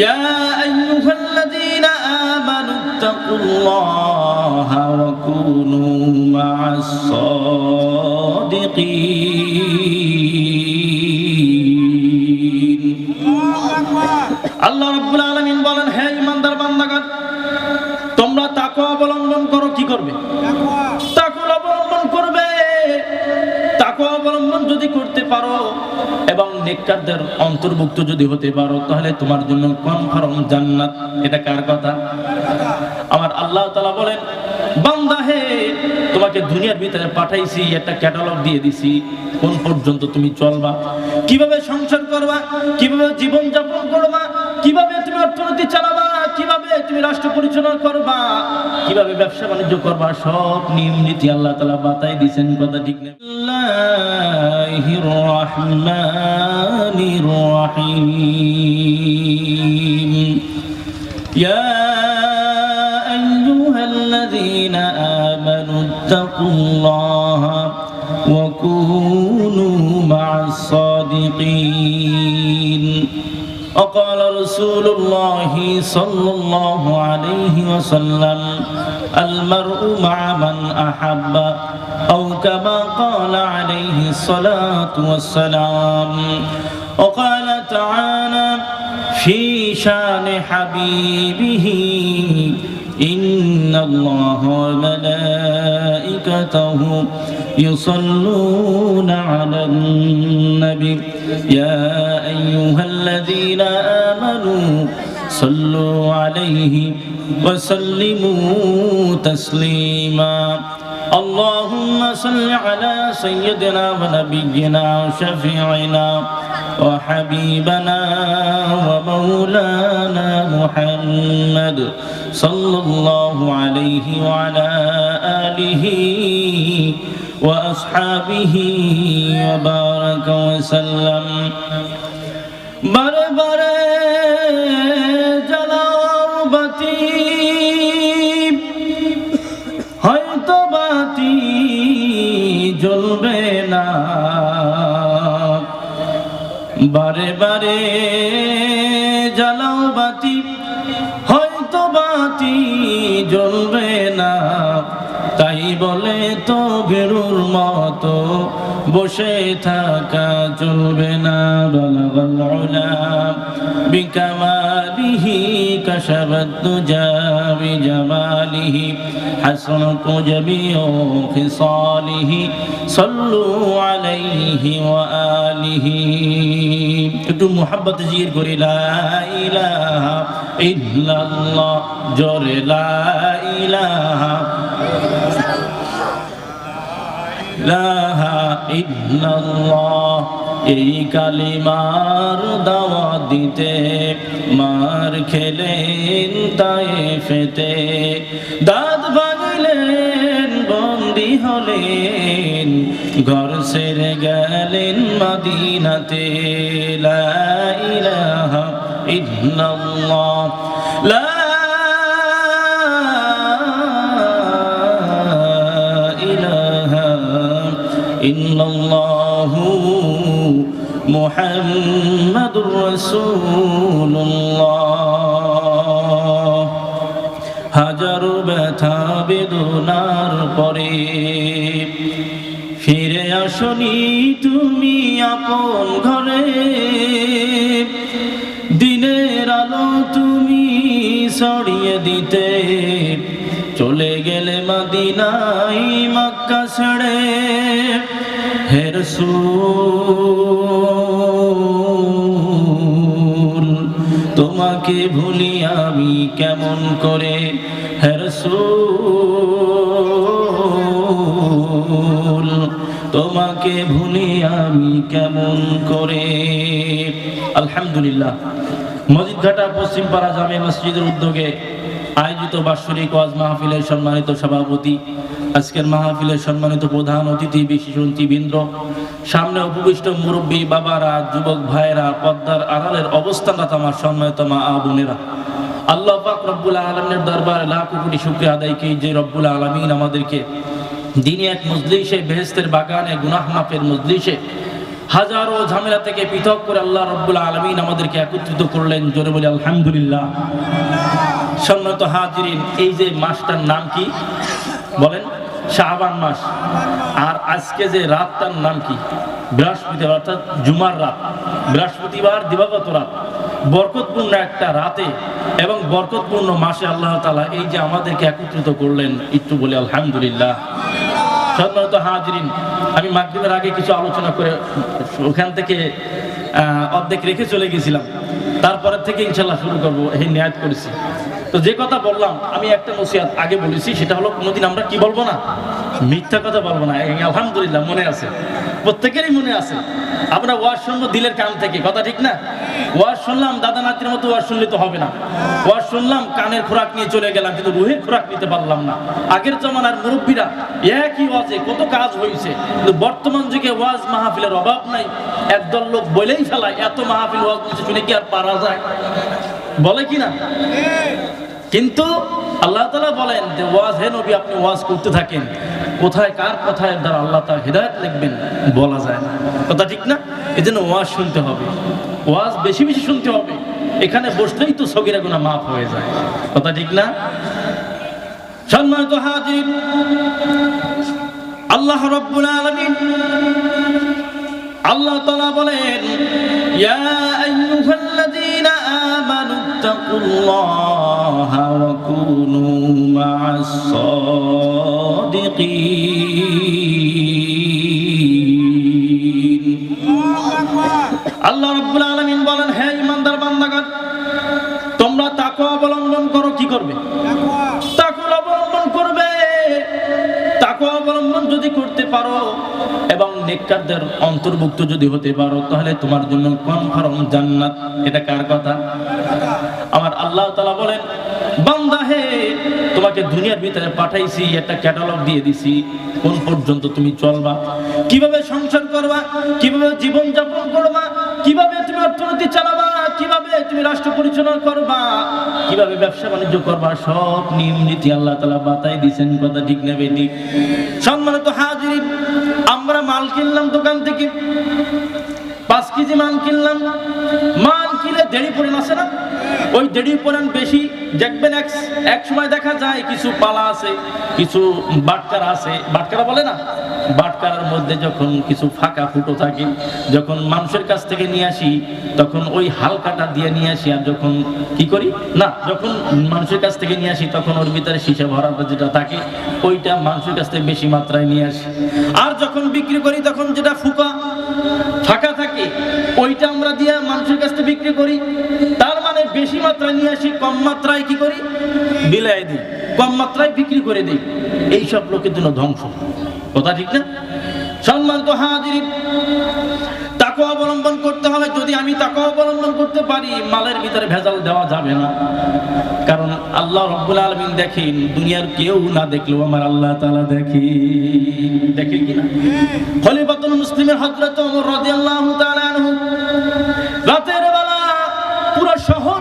ইয়া আইয়ুহাল্লাযীনা আমানু তাকুল্লাহা ওয়া কুনু মা'আস সাদিকিন। আল্লাহ রাব্বুল আলামিন বলেন, হে ঈমানদার বান্দাগণ, তোমরা তাকওয়া অবলম্বন করো। কি করবে? তাকওয়া অবলম্বন করবে। তাকওয়া অবলম্বন যদি করতে পারো এবং নেককারদের অন্তর্ভুক্ত যদি হতে পারো, তাহলে তোমার জন্য কনফার্ম জান্নাত। এটা কার কথা? আমার আল্লাহ তাআলা বলেন, বান্দা হে, তোমাকে দুনিয়ার ভিতরে পাঠাইছি, একটা ক্যাটালগ দিয়ে দিছি, কোন পর্যন্ত তুমি চলবা, কিভাবে সংসার করবা, কিভাবে জীবন যাপন করবা, কিভাবে তুমি অর্থনীতি চালাবা, কিভাবে তুমি রাষ্ট্র পরিচালনা করবা, কিভাবে ব্যবসা বাণিজ্য করবা, সব নিয়ম নীতি আল্লাহ তাআলা বাতাই দিয়েছেন। কথা ঠিক না? আল্লাহির রহমানির রহিম। ইয়া আইয়ুহাল্লাযীনা আমানু তাকুল্লাহা ওয়া কুনু মা'আস সাদিকিন। وقال رسول الله صلى الله عليه وسلم المرء مع من أحب أو كما قال عليه الصلاة والسلام. وقال تعالى في شان حبيبه إن الله وملائكته يصلون على النبي يا أيها الذين آمنوا صلوا عليه وسلموا تسليما. اللهم صل على سيدنا ونبينا وشفيعنا وحبيبنا ومولانا محمد صلى الله عليه وعلى آله وأصحابه وبارك وسلم. বারে বারে জ্বালাও বাতি, হয়তো বাতি জ্বলবে না। বারে বারে জ্বালাও বাতি, হয়তো বাতি জ্বলবে না। তাই বলে তো ভেরুর মতো বসে থাকা চলবে না। বালাগাল উলা বিকামালিহি কাশাবাত দুজা বিজামালিহি হাসানাতু জামিউ খিসালিহি সাল্লু আলাইহি ওয়া আলিহি। একটু মুহাব্বত জিকির করি, লা ইলাহা ইল্লাল্লাহ, জোরে লা ইলাহা ইলাহা ইল্লাল্লাহ। এই কালিমার দাওয়াত দিতে মার খেলেন তায়েফেতে, দাঁত ভাঙলেন, বন্দী হলেন, ঘর ছেড়ে গেলেন মদিনাতে। লা ইলাহা ইল্লাল্লাহ, লা ইল্লাল্লাহু মুহাম্মাদুর রাসূলুল্লাহ। হাজারো ব্যথা বেদনার পরে ফিরে আসনি তুমি আপন ঘরে। দিনের আলো তুমি ছড়িয়ে দিতে চলে গেলে মদিনায় মক্কা ছেড়ে। হে রাসূল, তোমাকে ভুলি আমি কেমন করে। হে রাসূল, তোমাকে ভুলি আমি কেমন করে। আলহামদুলিল্লাহ, মসজিদঘাটা পশ্চিমপাড়া জামে মসজিদের উদ্যোগে আয়োজিত বাৎসরিক ওয়াজ মাহফিলের সম্মানিত সভাপতি, আজকের মাহফিলের সম্মানিত প্রধান অতিথি, বিশেষ অতিথিবৃন্দ, সামনে উপবিষ্ট মুরব্বী বাবারা, যুবক ভাইয়েরা, পর্দার আড়ালের অবস্থানরত আমার সম্মানিত মা বোনেরা, আল্লাহ পাক রব্বুল আলামিনের দরবারে লাখ কোটি শুকরিয়া আদায় করি যে রব্বুল আলামিন আমাদেরকে দিনে এক মজলিসে, বেহেশতের বাগানে, গুনাহ মাফের মজলিসে হাজারো ঝামেলা থেকে পৃথক করে আল্লাহ রাব্বুল আলামিন আমাদেরকে একত্রিত করলেন। জোরে বলি আলহামদুলিল্লাহ। সম্মানিত হাজিরিন, এই যে মাসটার নাম কি বলেন? শাবান মাস। আর আজকে যে রাতটার নাম কি? বৃহস্পতিবার, অর্থাৎ জুমার রাত। বৃহস্পতিবার দিবাগত রাত, বরকতপূর্ণ একটা রাতে এবং বরকতপূর্ণ মাসে আল্লাহ তাআলা এই যে আমাদেরকে একত্রিত করলেন, একটু বলি আলহামদুলিল্লাহ। সম্মানিত হাজিরিন, আমি মাগরিবের আগে কিছু আলোচনা করে ওখান থেকে অর্ধেক রেখে চলে গেছিলাম। তারপরের থেকে ইনশাল্লাহ শুরু করবো, এই নিয়াত করেছি। তো যে কথা বললাম, আমি একটা নসিহত আগে বলেছি, সেটা হলো কোনোদিন আমরা কি বলবো না, মিথ্যা কথা বলবো না। আলহামদুলিল্লাহ মনে আছে, প্রত্যেকেরই মনে আছে। আমরা ওয়াজ শুনবো দিলের কান থেকে, কথা ঠিক না? ওয়াজ শুনলাম দাদা নাতির মতো ওয়াজ শুনলে তো হবে না। ওয়াজ শুনলাম কানের খোরাক নিয়ে চলে গেলাম, কিন্তু রুহের খোরাক নিতে পারলাম না। আগের জমানার মুরব্বীরা একই ওয়াজে কত কাজ হয়েছে, কিন্তু বর্তমান যুগে ওয়াজ মাহফিলের অভাব নাই। একদল লোক বলেই ফেলায়, এত মাহফিল ওয়াজ শুনে কি আর পারা যায়? বলে কি না? কিন্তু আল্লাহ তাআলা বলেন যে ওয়াজ, হে নবী আপনি ওয়াজ করতে থাকেন। কোথায় কার কথায় দ্বারা আল্লাহ তাআলা হিদায়াত লিখবেন বলা যায় না, কথা ঠিক না? এজন্য ওয়াজ শুনতে হবে, ওয়াজ বেশি বেশি শুনতে হবে। এখানে বসলেই তো সগীরা গুনাহ মাফ হয়ে যায়, কথা ঠিক না? সম্মানিত হাজির, আল্লাহ রাব্বুল আলামিন আল্লাহ তাআলা বলেন, ইয়া আইয়ুহাল্লাযীনা আমানুত্তাকুল্লাহা ওয়া কুনু মা'আস সাদিকিন। আল্লাহ রাব্বুল আলামিন বলেন, হে ঈমানদার বান্দাগণ, তোমরা তাকওয়া অবলম্বন করো। কি করবে? তাকওয়া অবলম্বন করবে। তাকওয়া অবলম্বন যদি করতে পারো এবং নেককারদের অন্তর্ভুক্ত যদি হতে পারো, তাহলে তোমার জন্য কনফার্ম জান্নাত। এটা কার কথা? আমার আল্লাহ তাআলা বলেন, বান্দা হে, তোমাকে দুনিয়ার ভিতরে পাঠাইছি, একটা ক্যাটালগ দিয়ে দিছি, কোন পর্যন্ত তুমি চলবা, কিভাবে সংসার করবা, কিভাবে জীবন যাপন করবা, কিভাবে তুমি অর্থনীতি চালাবা, কিভাবে তুমি রাষ্ট্র পরিচালনা করবা, কিভাবে ব্যবসা বাণিজ্য করবা, সব নিয়ম নীতি আল্লাহ তাআলা বাতাই দিয়েছেন, কথা ঠিক না বেঠিক? সম্মানিত হাজিরিন, আমরা মাল কিনলাম দোকান থেকে, 5 কেজি মাল কিনলাম। মাল কিনে দেরি পড়ে আসে না? ওই দেরি পড়েন বেশি দেখবেন, এক সময় দেখা যায় কিছু পালা আছে, কিছু বাটকারা আছে। বাটকারা বলে না? বাটকারার মধ্যে যখন কিছু ফাঁকা ফুটো থাকে, যখন মানুষের কাছ থেকে নিয়ে আসি তখন ওই হালকাটা দিয়ে নিয়ে আসি। আর যখন কি করি না, যখন মানুষের কাছ থেকে নিয়ে আসি তখন ওর ভিতরে সীসা ভরাটা যেটা থাকে ওইটা মানুষের কাছ থেকে বেশি মাত্রায় নিয়ে আসি। আর যখন বিক্রি করি তখন যেটা ফাঁকা থাকে ওইটা আমরা দিয়ে মানুষের কাছ থেকে বিক্রি করি। তার মানে বেশি মাত্রায় নিয়ে আসি, কম মাত্রায় কি করি? বিলাই দিই, কম মাত্রায় বিক্রি করে দিই। এইসব লোকের জন্য ধ্বংস, কথা ঠিক না? সম্মানিত হাজিরিন, তাকওয়া অবলম্বন করতে হবে। যদি আমি তাকওয়া অবলম্বন করতে পারি, মালের ভিতরে ভেজাল দেওয়া যাবে না। কারণ আল্লাহ রাব্বুল আলামিন দেখেন, দুনিয়ার কেউ না দেখলেও আমার আল্লাহ তাআলা দেখে কিনা? খলিফাতুল মুসলিমের হযরত ওমর রাদিয়াল্লাহু তাআলা আনহু রাতের বেলা পুরো শহর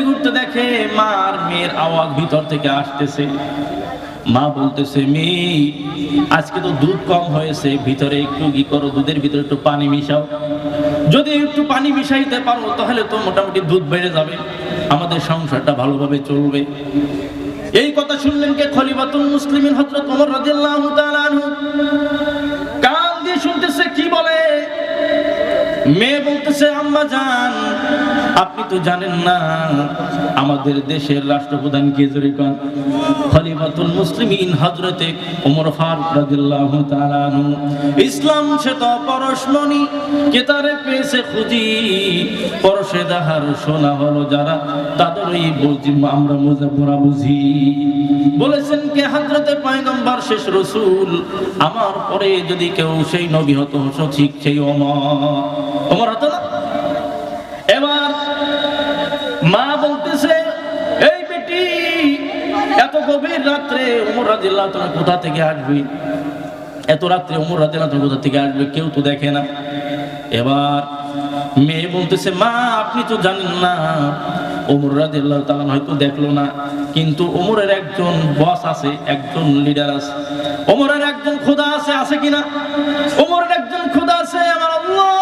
ঘুরতে দেখে মার মেয়ের আওয়াজ ভিতর থেকে আসতেছে। মা বলতেছে, মেয়ে আজকে তো দুধ কম হয়েছে, ভিতরে একটু কি করো, দুধের ভিতরে একটু পানি মিশাও। যদি একটু পানি মিশাইতে পারো তাহলে তো মোটামুটি দুধ বেড়ে যাবে, আমাদের সংসারটা ভালোভাবে চলবে। এই কথা শুনলেন কে? খলিফাতুল মুসলিমিন হযরত ওমর রাদিয়াল্লাহু তাআলা আনহু কান দিয়ে শুনতেছে। কি বলে? মেয়ে বলতেছে, আম্মা জান আপনি তো জানেন না আমাদের দেশের রাষ্ট্রপ্রধান কে? জোরে কোন? খলিফাতুল মুসলিমিন হযরতে ওমর ফারুক রাদিয়াল্লাহু তাআলা আনহু। ইসলাম সে তো পরশমণি কেতারে পেয়েছে খুঁজি, পরশে দাহার সোনা হলো যারা, তাদেরই বুঝি আমরা মুজাফফরা বুঝি। বলেছেন কে? হযরতে পয়গম্বর শেষ রাসূল, আমার পরে যদি কেউ সেই নবী হতো ঠিক সেই ওমর হতো না? এবার মা বলতেছে, এই বেটি এত গভীর রাত্রে ওমর রাদিয়াল্লাহু তাআলা কোথা থেকে আসবে? এত রাত্রে ওমর রাদিয়াল্লাহু তাআলা কোথা থেকে আসবে? কেউ তো দেখে না। এবার মেয়ে বলতেছে, মা আপনি তো জানেন না, ওমর রাদিয়াল্লাহু তাআলা হয়তো দেখলো না, কিন্তু ওমরের একজন বস আছে, একজন লিডার আছে, ওমরের একজন খোদা আছে কিনা? ওমরের একজন খোদা আছে, আমার আল্লাহ।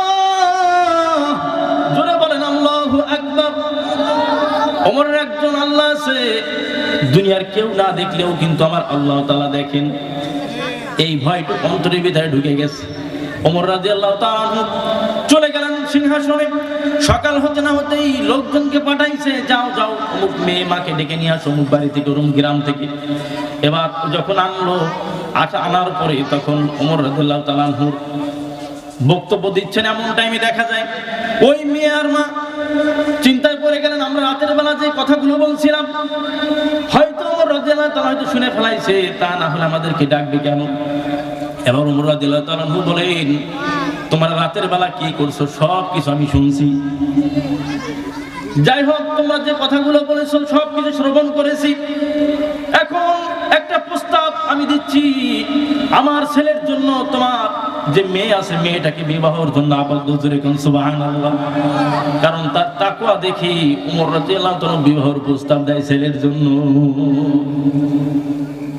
জোরে বলেন আল্লাহু আকবার। ওমরের একজন আল্লাহ আছে, দুনিয়ার কেউ না দেখলেও কিন্তু আমার আল্লাহ তাআলা দেখেন। এই ভয়টা অন্তরের ভিতরে ঢুকে গেছে। ওমর রাদিয়াল্লাহু তাআলা আনহু চলে গেলেন সিংহাসনে। সকাল হতে না হতেই লোকজনকে পাঠাইছে, যাও যাও অমুক মেয়ে মাকে ডেকে নিয়ে আসো অমুক বাড়ি থেকে, অমুক গ্রাম থেকে। এবার যখন আনলো, আনার পরে তখন ওমর রাদিয়াল্লাহু তাআলা আনহুর বক্তব্য দিচ্ছেন, এমন টাইমে দেখা যায় ওই মেয়ে আর মা চিন্তায় পড়ে গেলেন, আমরা রাতের বেলা যে কথাগুলো বলছিলাম হয়তো ওমর রাদিয়াল্লাহু তাআলা হয়তো শুনে ফেলাইছে, তা না হলে আমাদেরকে ডাকবে কেন? এবার ওমর রাদিয়াল্লাহু তাআলা আনহু বলেন, তোমরা রাতের বেলা কি করছো সব কিছু আমি শুনছি। যাই হোক, তোমরা যে কথাগুলো বলেছো সব কিছু শ্রবণ করেছি। এখন একটা প্রস্তাব আমি দিচ্ছি, আমার ছেলের জন্য তোমার যে মেয়ে আছে মেয়েটাকে বিবাহের জন্য আবদ্ধ করেন সুবহানাল্লাহ। কারণ তার তাকওয়া দেখি ওমর রাদিয়াল্লাহু তাআলা বিবাহের প্রস্তাব দেয় ছেলের জন্য।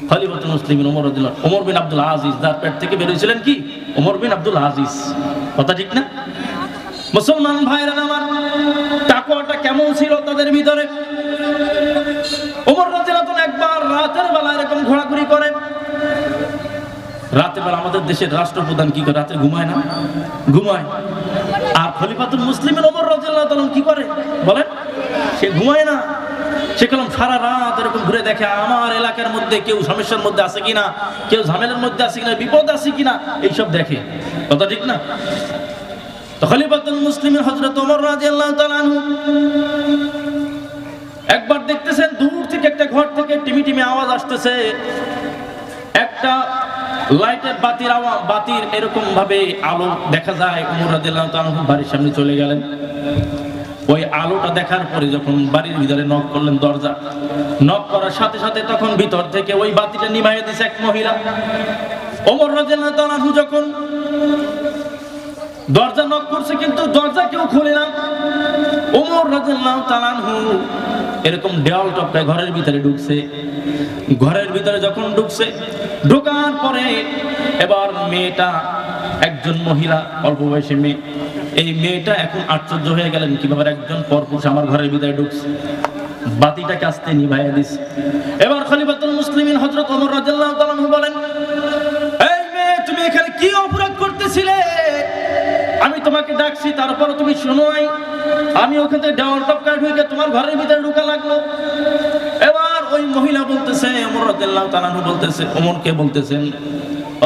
খলিফাতুল মুসলিমিন ওমর রাদিয়াল্লাহু, ওমর বিন আব্দুল আজিজ, যার পেট থেকে বের হয়েছিলেন কি? ওমর বিন আব্দুল আজিজ। কথা ঠিক না? মুসলমান ভাইরা আমার, তাকওয়াটা কেমন ছিল তাদের ভিতরে? ওমর রাদিয়াল্লাহু তাআলা একবার রাতের বেলা এরকম ঘোরাঘুরি করে। রাতের বেলা আমাদের দেশের রাষ্ট্রপ্রধান কি করে? রাতে ঘুমায় না? ঘুমায়। আর খলিফাতুল মুসলিমিন ওমর রাদিয়াল্লাহু তাআলা কি করে বলেন? সে ঘুমায় না। সে কলম সারা রাত এরকম ঘুরে দেখে আমার এলাকার মধ্যে কেউ সমস্যার মধ্যে আছে কিনা, কেউ ঝামেলার মধ্যে আছে কিনা, বিপদ আছে কিনা, এইসব দেখে। কথা ঠিক না? তো খলিফাতুল মুসলিমিন হযরত ওমর রাদিয়াল্লাহু তাআলা আনহু একবার দেখতেছেন দূর থেকে একটা ঘর থেকে টিমি আওয়াজ আসতেছে। একটা লাইটের বাতির এরকম ভাবে আলো দেখা যায়। ওমর রাদিয়াল্লাহু তাআলা বাড়ির সামনে চলে গেলেন। ওই আলোটা দেখার পরে যখন বাড়ির ভিতরে নক করলেন, দরজা নক করার সাথে সাথে তখন ভিতর থেকে ওই বাতিটা নিভাইয়া দিয়েছে এক মহিলা। ওমর রাদিয়াল্লাহু তাআলা যখন দরজা নক করছে কিন্তু দরজা কেউ খুলে না। ওমর রাদিয়াল্লাহু তাআলা এরকম দেওয়াল টপকায় ঘরের ভিতরে ঢুকছে। ঘরের ভিতরে যখন ঢুকছে, ঢোকার পরে এবার মেয়েটা একজন মহিলা, অল্প বয়সী মেয়ে। এই মেয়েটা এখন আশ্চর্য হয়ে গেলেন, কিভাবে একজন পরপুরুষ আমার ঘরের ভিতরে ঢুকছে। বাতিটাকে আস্তে নিভাইয়া দিছে। এবার খলিফাতুল মুসলিমিন হযরত ওমর রাদিয়াল্লাহু তাআলা বলেন, এই মেয়ে তুমি এখানে কি অপরাধ করতেছিলে? আমি তোমাকে ডাকছি, তারপর তুমি শোনো নাই? আমি ওখানে দেওয়াল টপকায় ঢুকে তোমার ঘরের ভিতরে ঢুকা লাগলো। এবার ওই মহিলা বলতেছে, ওমর রাদিয়াল্লাহু তাআলা বলতেছে, ওমরকে বলতেছেন,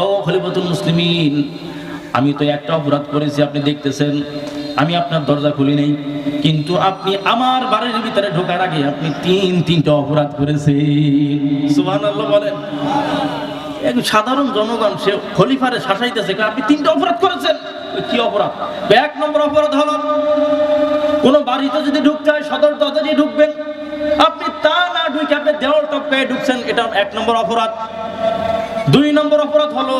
ও খলিফাতুল মুসলিমিন, আমি তো একটা অপরাধ করেছি, আপনি দেখতেছেন আমি আপনার দরজা খুলি নাই, কিন্তু আপনি আমার বাড়ির ভিতরে ঢোকার আগে আপনি তিনটা অপরাধ করেছেন। সুবহানাল্লাহ বলেন। এক সাধারণ জনগণ সে খলিফারে শাসাইতেছে, আপনি তিনটা অপরাধ করেছেন। কি অপরাধ? এক নম্বর অপরাধ হলো কোন বাড়িতে যদি ঢুকতে হয় সদর দরজা দিয়ে ঢুকবেন, আপনি তা না ঢুকে আপনি দেওয়াল টপকায় ঢুকছেন, এটা এক নম্বর অপরাধ। দুই নম্বর অপরাধ হলো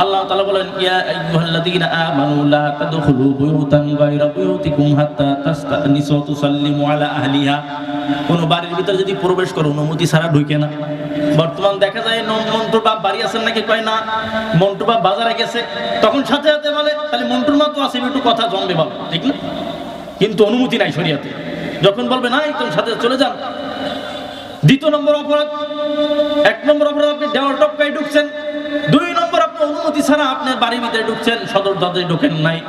আল্লাহ তাআলা বলেন, ইয়া আইয়ুহাল্লাযীনা আমানু লা তাদখুলু বুয়ুতান গায়রা বুয়ুতিকুম হাত্তা তাস্তানিসু ওয়া তুসাল্লিমু আলা আহলিহা। কোন বাড়ির ভিতরে যদি প্রবেশ করো অনুমতি ছাড়া ঢুকে না। বর্তমান দেখা যায় মন্টুর বাপ বাড়ি আছেন নাকি, কয় না মন্টু বাপ বাজারে গেছে, তখন সাথে সাথে বলে তাহলে মন্টুর মা তো আছে, একটু কথা জমবে বল, ঠিক না? কিন্তু অনুমতি নাই শরীয়তে। যখন বলবে না একদম সাথে চলে যান। দ্বিতীয় নম্বর অপরাধ, এক নম্বর অপরাধ আপনি দেওয়াল টপকায় ঢুকছেন। দুই নম্বর আপনি অনুমতি ছাড়া আপনার বাড়ির ভিতরে ঢুকছেন, সদর দরজায় ঢোকেন নাই।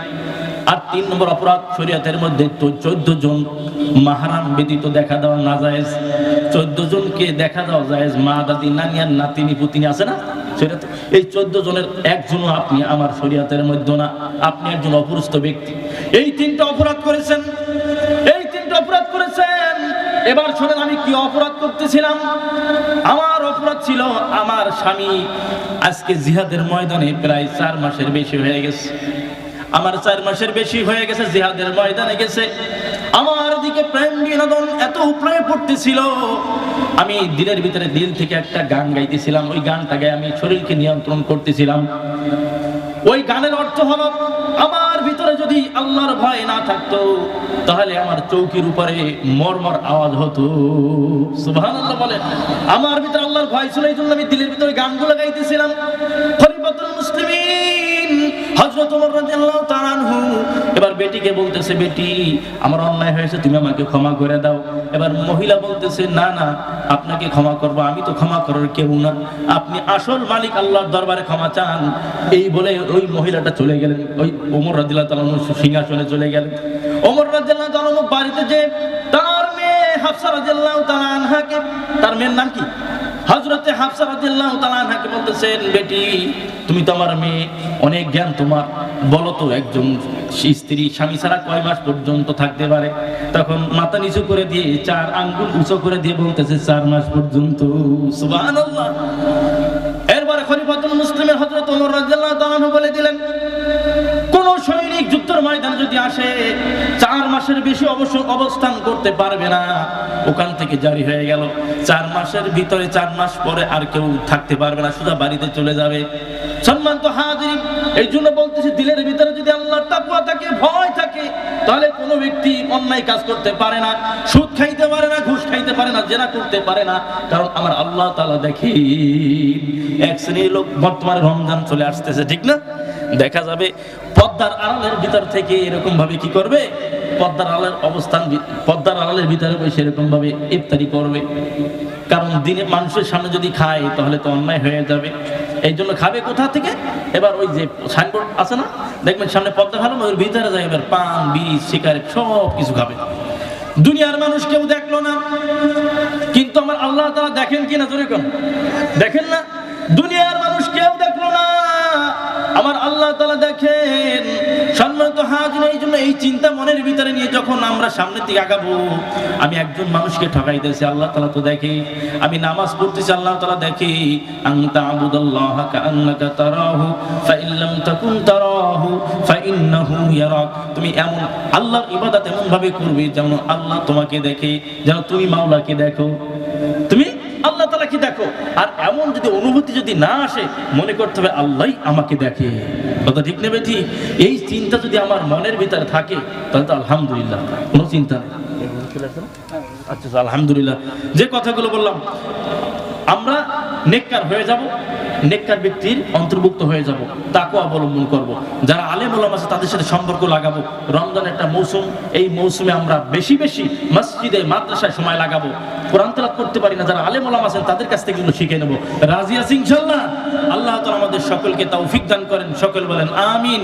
আর তিন নম্বর অপরাধ, শরীয়তের মধ্যে 14 জন মাহরাম ব্যতীত দেখা দেওয়া নাজায়েজ। 14 জনকে দেখা দেওয়া জায়েজ, মা দাদি নানি আর নাতিনি পুতিনি আছে না শরীয়তে। এই 14 জনের একজনও আপনি আমার শরীয়তের মধ্যে না, আপনি একজন অপরিচিত ব্যক্তি। এই তিনটা অপরাধ করেছেন, এই তিনটা অপরাধ করেছেন। এবার শোনেন আমি কি অপরাধ করতেছিলাম। আমার অপরাধ ছিল, আমার স্বামী আজকে জিহাদের ময়দানে প্রায় 4 মাসের বেশি হয়ে গেছে। আমার 4 মাসের বেশি হয়ে গেছে, জিহাদের ময়দানে গেছে। আমার দিকে প্রেম বিনোদন এত উপরে পড়তেছিল, আমি দিনের ভিতরে দিল থেকে একটা গান গাইতেছিলাম। ওই গানটাকে আমি শরীরকে নিয়ন্ত্রণ করতেছিলাম। ওই গানের অর্থ হলো, আমার ভিতরে যদি আল্লাহর ভয় না থাকতো তাহলে আমার চৌকির উপরে মরমর আওয়াজ হতো। সুবহানাল্লাহ বলেন। আমার ভিতরে আল্লাহর ভয় ছিল, এই জন্য আমি দিলের ভিতরে গানগুলো গাইতেছিলাম। খলিফাতুল মুসলিমিন হযরত ওমর রাদিয়াল্লাহু তাআলা আনহু এবার বেটিকে বলতেছে, বেটি আমার অন্যায় হয়েছে, তুমি আমাকে ক্ষমা করে দাও। এবার মহিলা বলতেছে, না না, আপনাকে ক্ষমা করব, আমি তো ক্ষমা করার কেউ না, আপনি আসল মালিক আল্লাহর দরবারে ক্ষমা চান। এই বলে ওই মহিলাটা চলে গেলেন, ওই ওমর রাদিয়াল্লাহু তাআলা সিংহাসনে চলে গেলেন। ওমর রাদিয়াল্লাহু তাআলা বাড়িতে যে তার মেয়ে হাফসা রাদিয়াল্লাহু তাআলা আনহাকে, তার মেয়ের নাম কি, হযরতে হাফসা রাদিয়াল্লাহু তাআলা আনহাকে বলতেছেন, বেটি তুমি তো আমার মেয়ে, অনেক জ্ঞান তোমার, বলো তো একজন স্ত্রী স্বামী ছাড়া কয় মাস পর্যন্ত থাকতে পারে? তখন মাথা নিচু করে দিয়ে 4 আঙ্গুল উঁচু করে দিয়ে বলতেছে 4 মাস পর্যন্ত। সুবহানাল্লাহ। এরপরে খলিফাতুল মুসলিমের হযরত ওমর রাদিয়াল্লাহু তাআলা বলে দিলেন, কোন সৈনিক যুদ্ধের ময়দানে যদি আসে 4 মাসের বেশি অবস্থান করতে পারবে না। ওখান থেকে জারি হয়ে গেল 4 মাসের ভিতরে 4 মাস পরে আর কেউ থাকতে পারবে না, সোজা বাড়িতে চলে যাবে। সম্মানিত হাজিরিন, এই জন্য বলতেছি, দিলের ভিতরে যদি আল্লাহর তাকওয়া থাকে, ভয় থাকে, তাহলে কোনো ব্যক্তি অন্যায় কাজ করতে পারে না, সুদ খাইতে পারে না, ঘুষ খাইতে পারে না, জেনা করতে পারে না। কারণ আমার আল্লাহ তাআলা দেখি, এক শ্রেণীর লোক বর্তমানে রমজান চলে আসতেছে, ঠিক না? দেখা যাবে পর্দার আড়ালের ভিতর থেকে এরকম ভাবে কি করবে, পর্দার আড়ালের অবস্থান, পর্দার আড়ালের ভিতরে বসে এরকম ভাবে ইফতারি করবে। কারণ দিনে মানুষের সামনে যদি খায় তাহলে তো অন্যায় হয়ে যাবে, এই জন্য খাবে কোথা থেকে? এবার ওই যে সাইনবোর্ড আছে না, দেখবেন সামনে পর্দা ভালো, ওর ভিতরে যায় এবার পান, বিড়ি, সিগারেট সব কিছু খাবে। দুনিয়ার মানুষ কেউ দেখলো না, কিন্তু আমার আল্লাহ তাআলা দেখেন কিনা জোরে কোন, দেখেন না? দুনিয়ার মানুষ কেউ দেখলো না, আমার আল্লাহ তাআলা দেখেন। সম্মানিত হাজির, এই জন্য এই চিন্তা মনের ভিতরে নিয়ে যখন আমরা সামনের দিকে আগাবো, আমি একজন মানুষকে ঠকাইতেছি, আল্লাহ তাআলা তো দেখে। আমি নামাজ পড়তেছি, আল্লাহ তাআলা দেখে। আনতা আবুদাল্লাহা কাআন্নাকা তারাহু ফাইন লাম তাকুন তারাহু ফাইন্নাহু ইয়ারাক। তুমি এমন আল্লাহর ইবাদত এমন ভাবে করবে যেন আল্লাহ তোমাকে দেখে, যেন তুমি মাওলাকে দেখো, তুমি আল্লাহ তাআলাকে দেখো। আর এমন যদি অনুভূতি যদি না আসে, মনে করতে হবে আল্লাহই আমাকে দেখে। কথা ঠিক নেবে ঠিক? এই চিন্তা যদি আমার মনের ভিতরে থাকে তাহলে তো আলহামদুলিল্লাহ, কোনো চিন্তা নেই। আচ্ছা, আলহামদুলিল্লাহ। যে কথাগুলো বললাম, আমরা নেককার হয়ে যাব, নেককার ব্যক্তির অন্তর্ভুক্ত হয়ে যাব, তাকওয়া অবলম্বন করব। যারা আলেম ওলামা আছে তাদের সাথে সম্পর্ক লাগাবো। রমজান একটা মৌসুম, এই মৌসুমে আমরা বেশি বেশি মসজিদে মাদ্রাসায় সময় লাগাবো। কোরআন তেলাওয়াত করতে পারি না, যারা আলেম ওলামা আছেন তাদের কাছ থেকে এগুলো শিখে নেব। রাজি আছি ইনশাআল্লাহ? আল্লাহ তাআলা আমাদের সকলকে তৌফিক দান করেন, সকল বলেন আমিন।